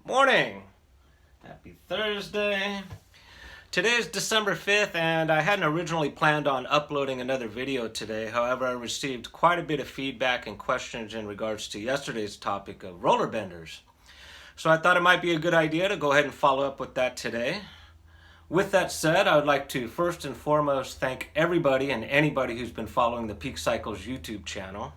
Morning! Happy Thursday. Today is December 5th and I hadn't originally planned on uploading another video today. However, I received quite a bit of feedback and questions in regards to yesterday's topic of roller benders. So I thought it might be a good idea to go ahead and follow up with that today. With that said, I would like to first and foremost thank everybody and anybody who's been following the Peak Cycles YouTube channel.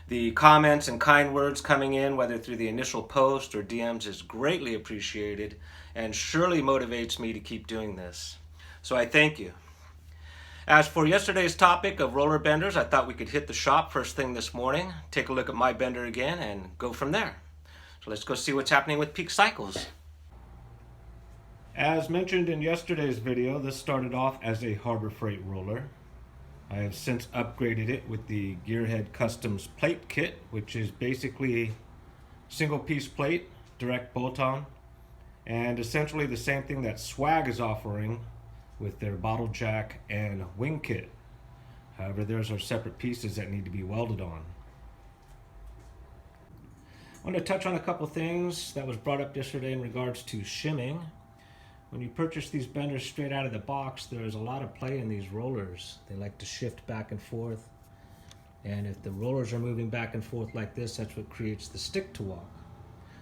The comments and kind words coming in, whether through the initial post or DMs, is greatly appreciated and surely motivates me to keep doing this. So I thank you. As for yesterday's topic of roller benders, I thought we could hit the shop first thing this morning, take a look at my bender again, and go from there. So let's go see what's happening with Peak Cycles. As mentioned in yesterday's video, this started off as a Harbor Freight roller. I have since upgraded it with the Gearhead Customs plate kit, which is basically single piece plate, direct bolt-on, and essentially the same thing that Swag is offering with their bottle jack and wing kit. However, those are separate pieces that need to be welded on. I want to touch on a couple things that was brought up yesterday in regards to shimming. When you purchase these benders straight out of the box, there's a lot of play in these rollers. They like to shift back and forth. And if the rollers are moving back and forth like this, that's what creates the stick to walk.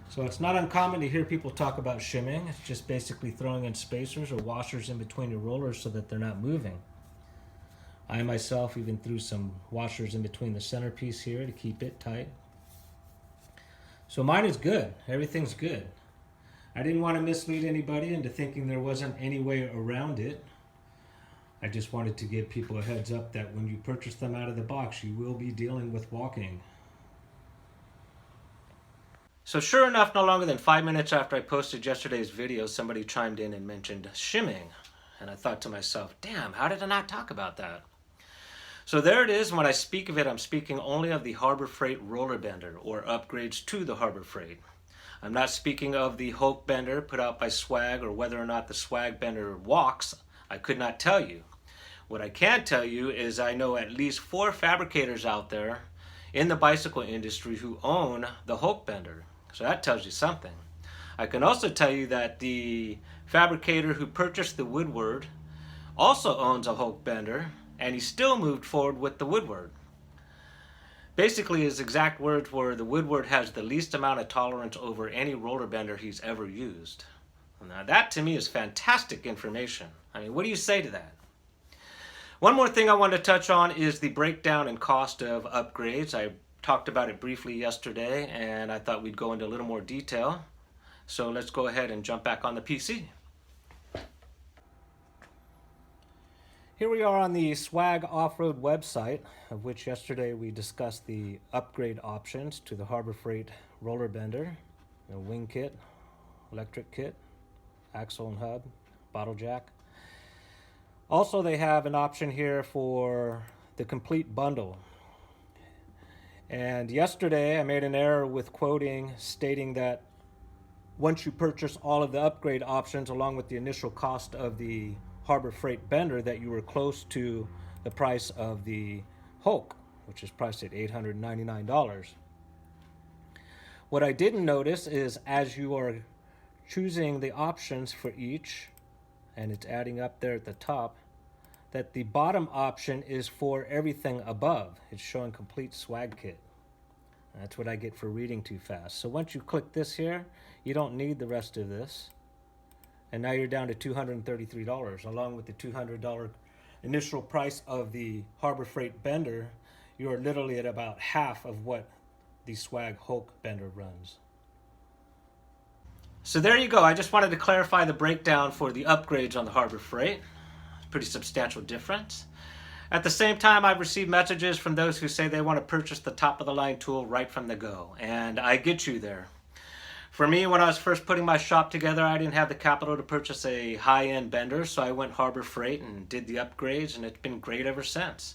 So it's not uncommon to hear people talk about shimming. It's just basically throwing in spacers or washers in between your rollers so that they're not moving. I myself even threw some washers in between the centerpiece here to keep it tight. So mine is good. Everything's good. I didn't want to mislead anybody into thinking there wasn't any way around it. I just wanted to give people a heads up that when you purchase them out of the box, you will be dealing with walking. So sure enough, no longer than 5 minutes after I posted yesterday's video, somebody chimed in and mentioned shimming. And I thought to myself, damn, how did I not talk about that? So there it is. When I speak of it, I'm speaking only of the Harbor Freight roller bender or upgrades to the Harbor Freight. I'm not speaking of the Hulk bender put out by Swag, or whether or not the Swag bender walks. I could not tell you. What I can tell you is I know at least 4 fabricators out there in the bicycle industry who own the Hulk bender. So that tells you something. I can also tell you that the fabricator who purchased the Woodward also owns a Hulk bender, and he still moved forward with the Woodward. Basically, his exact words were, the Woodward has the least amount of tolerance over any roller bender he's ever used. Now that to me is fantastic information. I mean, what do you say to that? One more thing I want to touch on is the breakdown and cost of upgrades. I talked about it briefly yesterday and I thought we'd go into a little more detail. So let's go ahead and jump back on the PC. Here we are on the Swag Off-Road website, of which yesterday we discussed the upgrade options to the Harbor Freight roller bender, the wing kit, electric kit, axle and hub, bottle jack. Also, they have an option here for the complete bundle. And yesterday I made an error with quoting, stating that once you purchase all of the upgrade options along with the initial cost of the Harbor Freight bender, that you were close to the price of the Hulk, which is priced at $899. What I didn't notice is as you are choosing the options for each, and it's adding up there at the top, that the bottom option is for everything above. It's showing complete Swag kit. That's what I get for reading too fast. So once you click this here, you don't need the rest of this. And now you're down to $233. Along with the $200 initial price of the Harbor Freight bender, you're literally at about half of what the Swag Hulk bender runs. So there you go. I just wanted to clarify the breakdown for the upgrades on the Harbor Freight. Pretty substantial difference. At the same time, I've received messages from those who say they want to purchase the top-of-the-line tool right from the go. And I get you there. For me, when I was first putting my shop together, I didn't have the capital to purchase a high-end bender, so I went Harbor Freight and did the upgrades, and it's been great ever since.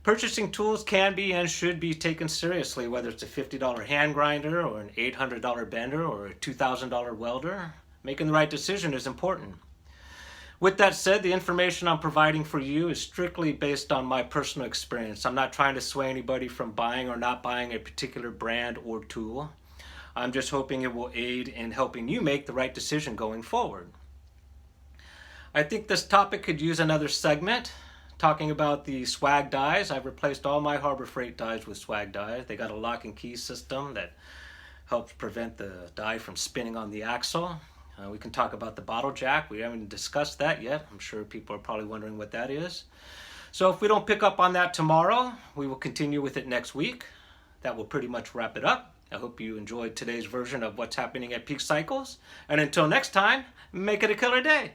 Purchasing tools can be and should be taken seriously, whether it's a $50 hand grinder or an $800 bender or a $2,000 welder. Making the right decision is important. With that said, the information I'm providing for you is strictly based on my personal experience. I'm not trying to sway anybody from buying or not buying a particular brand or tool. I'm just hoping it will aid in helping you make the right decision going forward. I think this topic could use another segment, talking about the swag dies. I've replaced all my Harbor Freight dies with swag dies. They got a lock and key system that helps prevent the die from spinning on the axle. We can talk about the bottle jack. We haven't discussed that yet. I'm sure people are probably wondering what that is. So if we don't pick up on that tomorrow, we will continue with it next week. That will pretty much wrap it up. I hope you enjoyed today's version of what's happening at Peak Cycles. And until next time, make it a killer day.